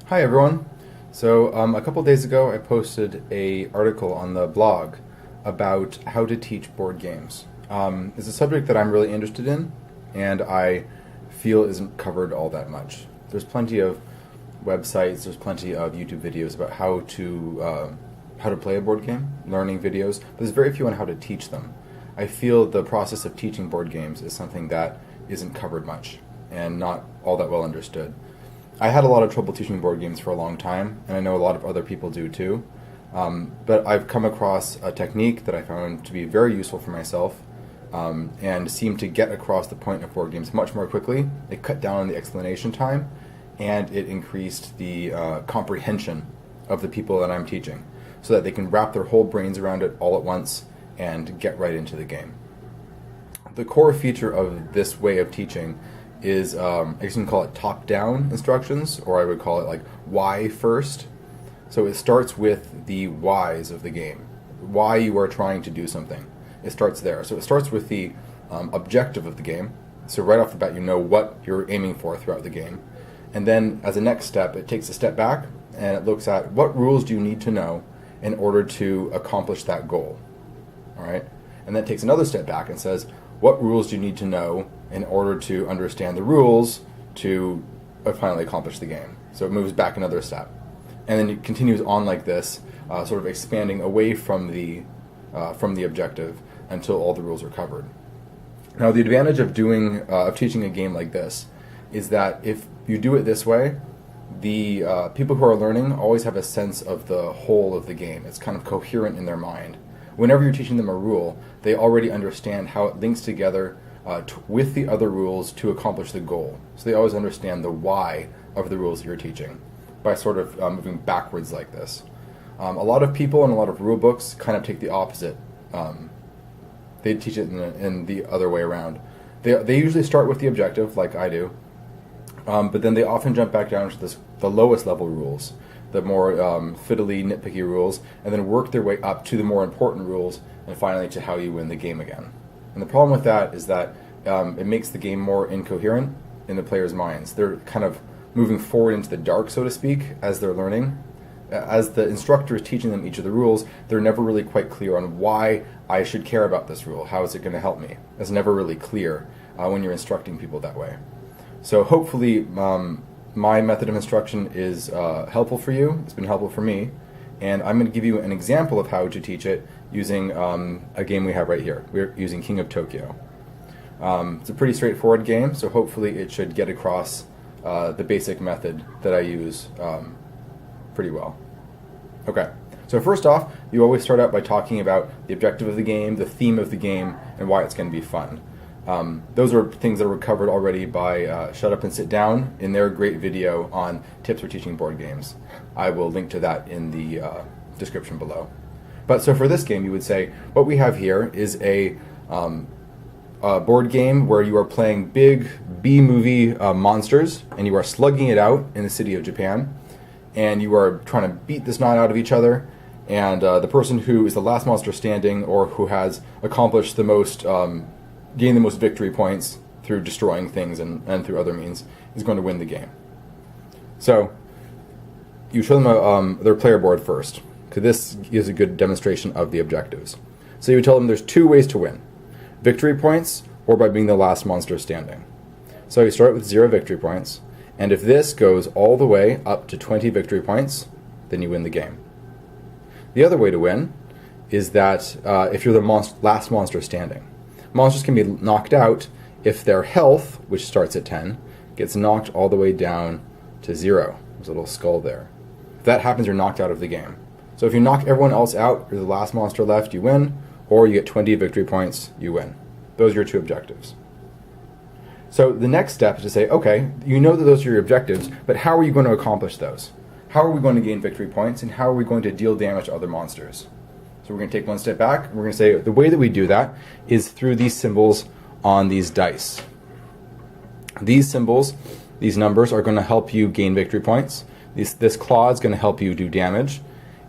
Hi everyone. So a couple days ago I posted a article on the blog about how to teach board games. It's a subject that I'm really interested in and I feel isn't covered all that much. There's plenty of websites, there's plenty of YouTube videos about how to play a board game, learning videos, but there's very few on how to teach them. I feel the process of teaching board games is something that isn't covered much and not all that well understood. I had a lot of trouble teaching board games for a long time, and I know a lot of other people do too. But I've come across a technique that I found to be very useful for myself and seemed to get across the point of board games much more quickly. It cut down on the explanation time, and it increased the comprehension of the people that I'm teaching so that they can wrap their whole brains around it all at once and get right into the game. The core feature of this way of teaching is, I guess you can call it top-down instructions, or I would call it like why first. So it starts with the whys of the game, why you are trying to do something. It starts there. So it starts with the objective of the game. So right off the bat you know what you're aiming for throughout the game. And then as a next step, it takes a step back and it looks at what rules do you need to know in order to accomplish that goal. All right? And then it takes another step back and says, what rules do you need to know in order to understand the rules to finally accomplish the game? So it moves back another step. And then it continues on like this, sort of expanding away from the objective until all the rules are covered. Now the advantage of teaching a game like this is that if you do it this way, the people who are learning always have a sense of the whole of the game. It's kind of coherent in their mind. Whenever you're teaching them a rule, they already understand how it links together with the other rules to accomplish the goal. So they always understand the why of the rules that you're teaching by sort of moving backwards like this. A lot of people and a lot of rule books kind of take the opposite. They teach it in the other way around. They usually start with the objective, like I do, but then they often jump back down to the lowest level rules, the more fiddly, nitpicky rules, and then work their way up to the more important rules, and finally to how you win the game again. And the problem with that is that it makes the game more incoherent in the players' minds. They're kind of moving forward into the dark, so to speak, as they're learning. As the instructor is teaching them each of the rules, they're never really quite clear on why I should care about this rule. How is it going to help me? It's never really clear when you're instructing people that way. So hopefully my method of instruction is helpful for you. It's been helpful for me. And I'm going to give you an example of how to teach it using a game we have right here. We're using King of Tokyo. It's a pretty straightforward game, so hopefully it should get across the basic method that I use pretty well. Okay, so first off, you always start out by talking about the objective of the game, the theme of the game, and why it's going to be fun. Those are things that were covered already by Shut Up and Sit Down in their great video on tips for teaching board games. I will link to that in the description below. But so for this game, you would say, what we have here is a board game where you are playing big B-movie monsters, and you are slugging it out in the city of Japan, and you are trying to beat the snot out of each other, and the person who is the last monster standing, or who has accomplished the most gain the most victory points through destroying things and through other means, is going to win the game. So you show them their player board first, because this is a good demonstration of the objectives. So you tell them there's two ways to win: victory points or by being the last monster standing. So you start with 0 victory points, and if this goes all the way up to 20 victory points, then you win the game. The other way to win is that if you're the last monster standing. Monsters can be knocked out if their health, which starts at 10, gets knocked all the way down to 0. There's a little skull there. If that happens, you're knocked out of the game. So if you knock everyone else out, you're the last monster left, you win, or you get 20 victory points, you win. Those are your two objectives. So the next step is to say, okay, you know that those are your objectives, but how are you going to accomplish those? How are we going to gain victory points, and how are we going to deal damage to other monsters? So we're going to take one step back, and we're going to say the way that we do that is through these symbols on these dice. These symbols, these numbers, are going to help you gain victory points. This claw is going to help you do damage,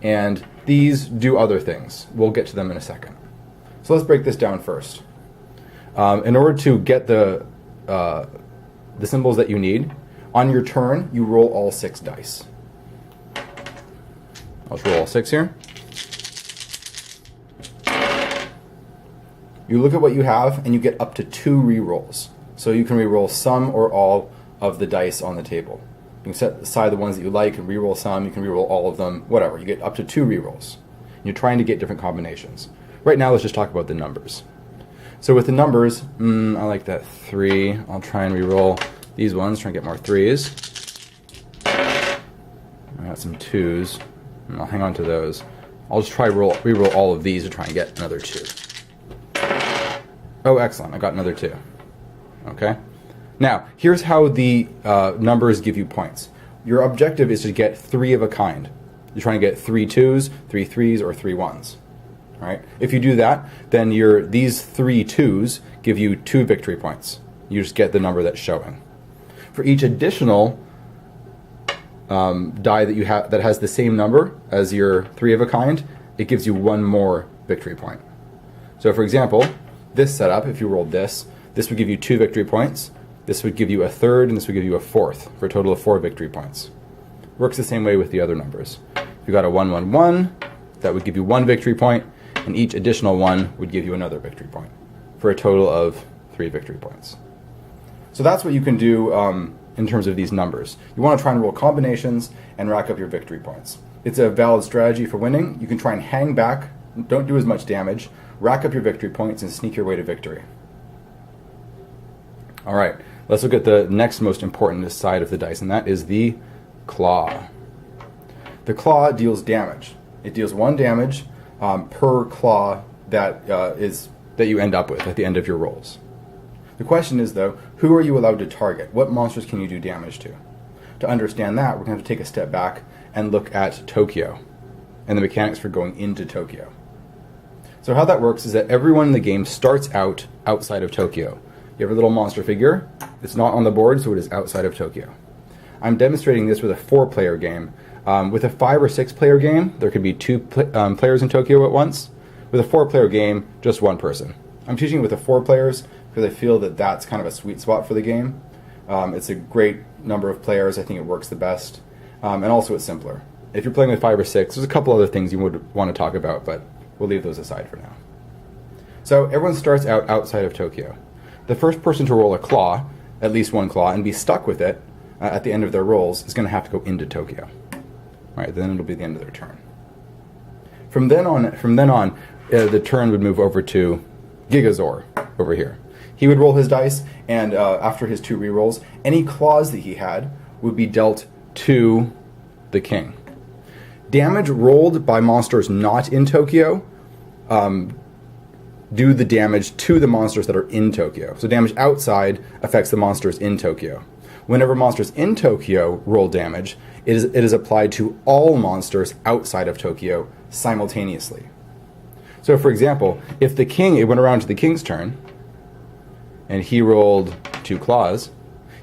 and these do other things. We'll get to them in a second. So let's break this down first. In order to get the symbols that you need, on your turn, you roll all 6 dice. I'll just roll all 6 here. You look at what you have, and you get up to 2 rerolls. So you can reroll some or all of the dice on the table. You can set aside the ones that you like and reroll some. You can reroll all of them, whatever. You get up to 2 rerolls. You're trying to get different combinations. Right now, let's just talk about the numbers. So with the numbers, I like that 3. I'll try and reroll these ones, try and get more 3s. I got some 2s, and I'll hang on to those. I'll just try reroll all of these to try and get another 2. Oh, excellent. I got another 2. Okay. Now, here's how the numbers give you points. Your objective is to get 3 of a kind. You're trying to get 3 2s, 3 3s, or 3 1s. All right. If you do that, then these 3 2s give you 2 victory points. You just get the number that's showing. For each additional die that you have that has the same number as your 3 of a kind, it gives you 1 more victory point. So, for example, this setup, if you rolled this would give you 2 victory points. This would give you a 3rd, and this would give you a 4th, for a total of 4 victory points. Works the same way with the other numbers. If you got a 1 1 1, that would give you 1 victory point, and each additional 1 would give you another victory point, for a total of 3 victory points. So that's what you can do in terms of these numbers. You want to try and roll combinations and rack up your victory points. It's a valid strategy for winning. You can try and hang back, don't do as much damage, rack up your victory points, and sneak your way to victory. All right, let's look at the next most important side of the dice, and that is the claw. The claw deals damage. It deals 1 damage per claw that you end up with at the end of your rolls. The question is, though, who are you allowed to target? What monsters can you do damage to? To understand that, we're going to have to take a step back and look at Tokyo and the mechanics for going into Tokyo. So how that works is that everyone in the game starts out outside of Tokyo. You have a little monster figure. It's not on the board, so it is outside of Tokyo. I'm demonstrating this with a 4-player game. With a 5 or 6-player game, there could be 2 players in Tokyo at once. With a 4-player game, just 1 person. I'm teaching it with the 4 players because I feel that that's kind of a sweet spot for the game. It's a great number of players. I think it works the best. And also it's simpler. If you're playing with 5 or 6, there's a couple other things you would want to talk about, but we'll leave those aside for now. So everyone starts out outside of Tokyo. The first person to roll a claw, at least 1 claw, and be stuck with it at the end of their rolls is going to have to go into Tokyo. Right, then it'll be the end of their turn. From then on, the turn would move over to Gigazor over here. He would roll his dice, and after his 2 rerolls, any claws that he had would be dealt to the king. Damage rolled by monsters not in Tokyo do the damage to the monsters that are in Tokyo. So damage outside affects the monsters in Tokyo. Whenever monsters in Tokyo roll damage, it is applied to all monsters outside of Tokyo simultaneously. So for example, if it went around to the king's turn, and he rolled 2 claws,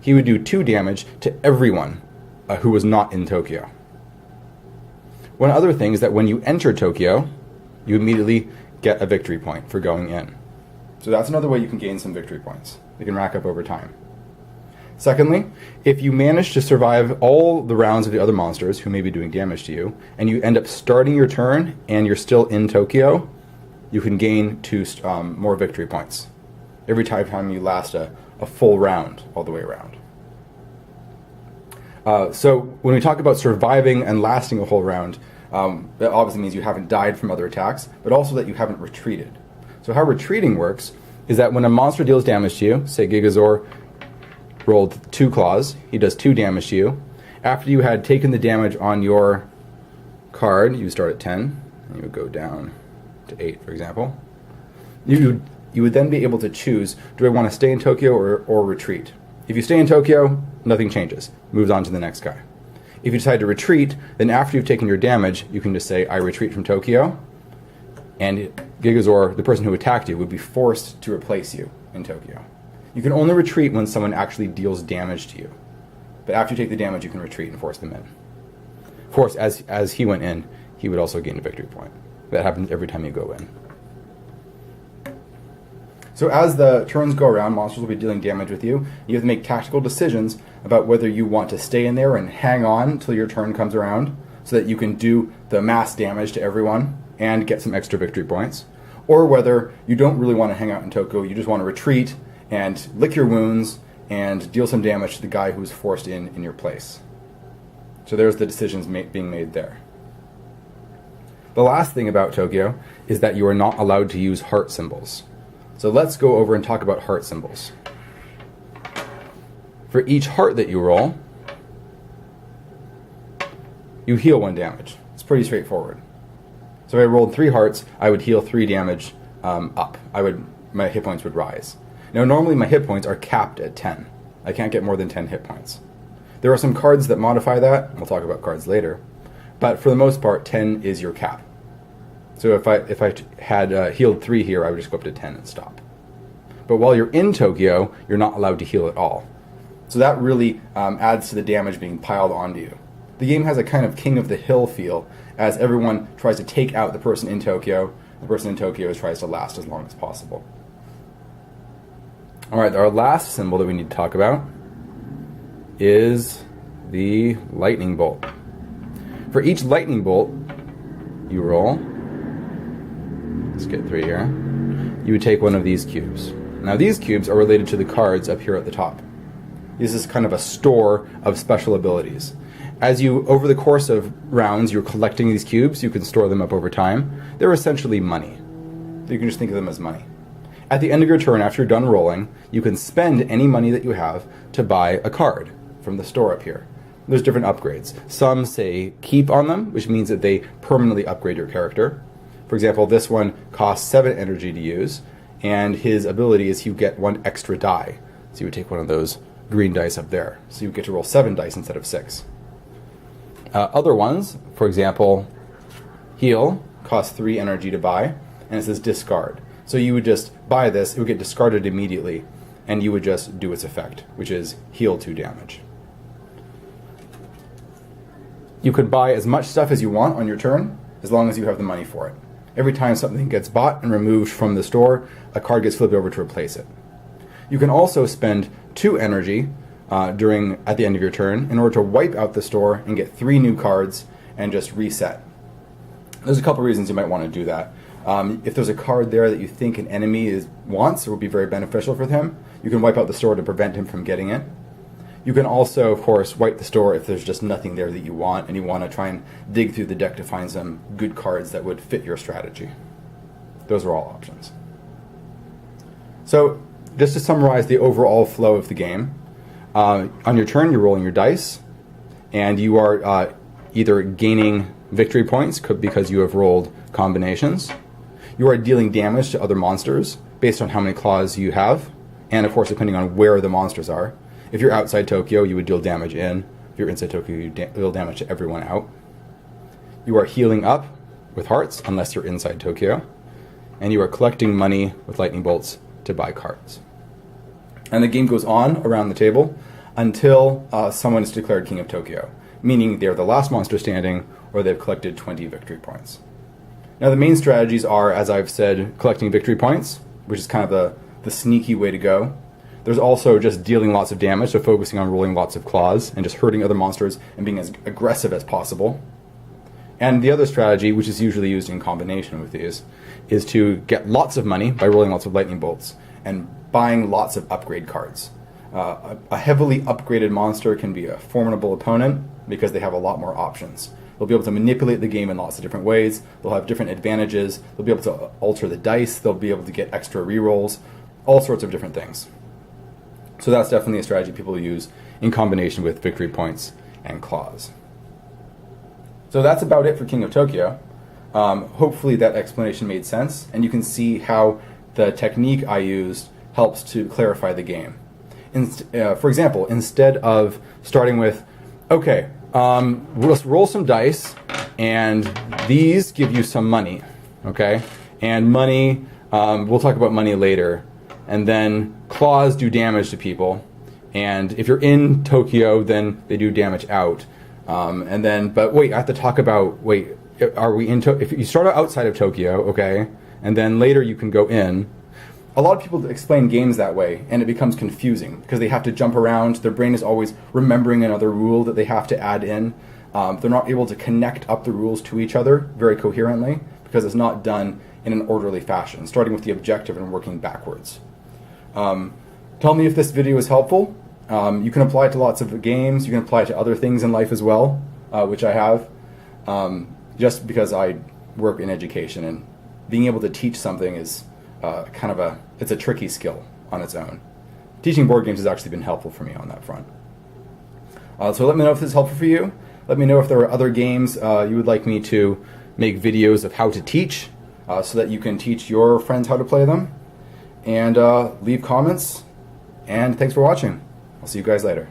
he would do 2 damage to everyone who was not in Tokyo. One other thing is that when you enter Tokyo, you immediately get a victory point for going in. So that's another way you can gain some victory points. You can rack up over time. Secondly, if you manage to survive all the rounds of the other monsters who may be doing damage to you, and you end up starting your turn and you're still in Tokyo, you can gain 2 more victory points every time you last a full round all the way around. So when we talk about surviving and lasting a whole round, that obviously means you haven't died from other attacks, but also that you haven't retreated. So how retreating works is that when a monster deals damage to you, say Gigazor rolled 2 claws, he does 2 damage to you. After you had taken the damage on your card, you start at 10, and you would go down to 8, for example. You would then be able to choose, do I want to stay in Tokyo or retreat? If you stay in Tokyo, nothing changes. Moves on to the next guy. If you decide to retreat, then after you've taken your damage, you can just say, I retreat from Tokyo, and Gigazor, the person who attacked you, would be forced to replace you in Tokyo. You can only retreat when someone actually deals damage to you. But after you take the damage, you can retreat and force them in. Of course, as he went in, he would also gain a victory point. That happens every time you go in. So as the turns go around, monsters will be dealing damage with you. You have to make tactical decisions about whether you want to stay in there and hang on until your turn comes around, so that you can do the mass damage to everyone and get some extra victory points, or whether you don't really want to hang out in Tokyo, you just want to retreat and lick your wounds and deal some damage to the guy who's forced in your place. So there's the decisions being made there. The last thing about Tokyo is that you are not allowed to use heart symbols. So let's go over and talk about heart symbols. For each heart that you roll, you heal 1 damage. It's pretty straightforward. So if I rolled 3 hearts, I would heal 3 damage up. My hit points would rise. Now normally my hit points are capped at 10. I can't get more than 10 hit points. There are some cards that modify that. We'll talk about cards later. But for the most part, 10 is your cap. So if I had healed 3 here, I would just go up to 10 and stop. But while you're in Tokyo, you're not allowed to heal at all. So that really adds to the damage being piled onto you. The game has a kind of King of the Hill feel, as everyone tries to take out the person in Tokyo. The person in Tokyo tries to last as long as possible. Alright, our last symbol that we need to talk about is the lightning bolt. For each lightning bolt you roll, let's get 3 here, you would take one of these cubes. Now these cubes are related to the cards up here at the top. This is kind of a store of special abilities. As you, over the course of rounds, you're collecting these cubes, you can store them up over time. They're essentially money. You can just think of them as money. At the end of your turn, after you're done rolling, you can spend any money that you have to buy a card from the store up here. There's different upgrades. Some say keep on them, which means that they permanently upgrade your character. For example, this one costs 7 energy to use, and his ability is you get 1 extra die. So you would take one of those green dice up there. So you get to roll 7 dice instead of 6. Other ones, for example, heal, costs 3 energy to buy, and it says discard. So you would just buy this, it would get discarded immediately, and you would just do its effect, which is heal 2 damage. You could buy as much stuff as you want on your turn, as long as you have the money for it. Every time something gets bought and removed from the store, a card gets flipped over to replace it. You can also spend 2 energy at the end of your turn in order to wipe out the store and get 3 new cards and just reset. There's a couple reasons you might want to do that. If there's a card there that you think an enemy wants or would be very beneficial for him, you can wipe out the store to prevent him from getting it. You can also, of course, wipe the store if there's just nothing there that you want and you want to try and dig through the deck to find some good cards that would fit your strategy. Those are all options. So, just to summarize the overall flow of the game, on your turn you're rolling your dice, and you are either gaining victory points because you have rolled combinations. You are dealing damage to other monsters based on how many claws you have, and of course depending on where the monsters are. If you're outside Tokyo, you would deal damage in. If you're inside Tokyo, you deal damage to everyone out. You are healing up with hearts, unless you're inside Tokyo. And you are collecting money with lightning bolts to buy cards. And the game goes on around the table until someone is declared King of Tokyo, meaning they're the last monster standing, or they've collected 20 victory points. Now the main strategies are, as I've said, collecting victory points, which is kind of the sneaky way to go. There's also just dealing lots of damage, so focusing on rolling lots of claws and just hurting other monsters and being as aggressive as possible. And the other strategy, which is usually used in combination with these, is to get lots of money by rolling lots of lightning bolts and buying lots of upgrade cards. A heavily upgraded monster can be a formidable opponent because they have a lot more options. They'll be able to manipulate the game in lots of different ways. They'll have different advantages. They'll be able to alter the dice. They'll be able to get extra rerolls. All sorts of different things. So that's definitely a strategy people use in combination with victory points and claws. So that's about it for King of Tokyo. Hopefully that explanation made sense, and you can see how the technique I used helps to clarify the game. For example, instead of starting with, okay, let's roll some dice, and these give you some money, okay? And money, we'll talk about money later. And then claws do damage to people, and if you're in Tokyo, then they do damage out. But wait, I have to talk about, are we in Tokyo? If you start outside of Tokyo, okay, and then later you can go in. A lot of people explain games that way, and it becomes confusing because they have to jump around. Their brain is always remembering another rule that they have to add in. They're not able to connect up the rules to each other very coherently because it's not done in an orderly fashion, starting with the objective and working backwards. Tell me if this video is helpful. You can apply it to lots of games. You can apply it to other things in life as well, which I have, just because I work in education, and being able to teach something is it's a tricky skill on its own. Teaching board games has actually been helpful for me on that front. So let me know if this is helpful for you. Let me know if there are other games you would like me to make videos of how to teach, so that you can teach your friends how to play them. And leave comments. And thanks for watching. I'll see you guys later.